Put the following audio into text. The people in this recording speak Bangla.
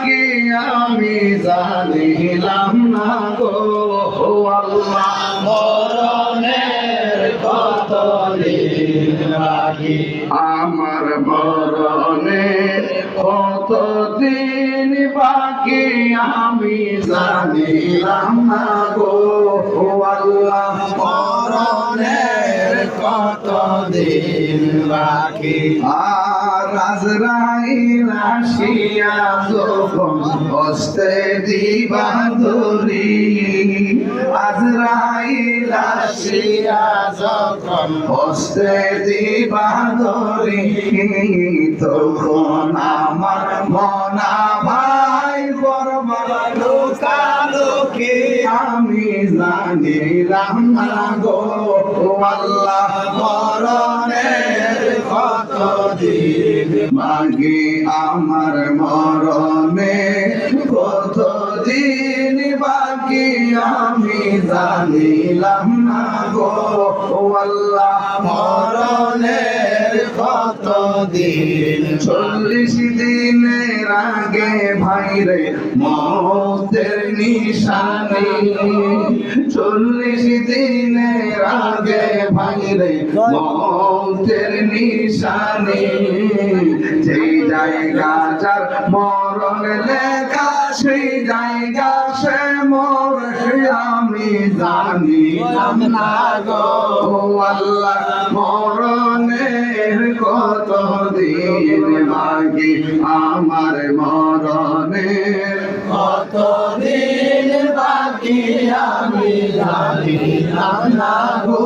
কি আমি জানিলাম না গো আল্লাহ মরণের কত দিন বাকি আমার মরণের কত দিন বাকি আমি জানিলাম না গো আল্লাহ মরণের কত দিন বাকি আর আজরাইল আসিয়া যখন হস্তে দিবা ধরি আজরাইল আসিয়া যখন হস্তে দিবা ধরি তখন আমার মনা ভাই বরবাদ লোকালোকে আমি জানিলাম না গো আল্লাহ মরণের কত দিন বাকি আমার মরণে কত দিন বাকি আমি জানিলাম না গো আল্লাহ মরণের কত দিন 40 দিনের আগে ভাইরে মৌতের নিশানি 40 দিনের আগে ভাইরে মৌতের নিশানি যেই জায়গা যার মরণ লেখা সেই জায়গা সে মরে আমি জানিলাম না গো আল্লাহ মরণের কত দিন বাকি আমার মরণের কত দিন বাকি আমি জানিলাম না গো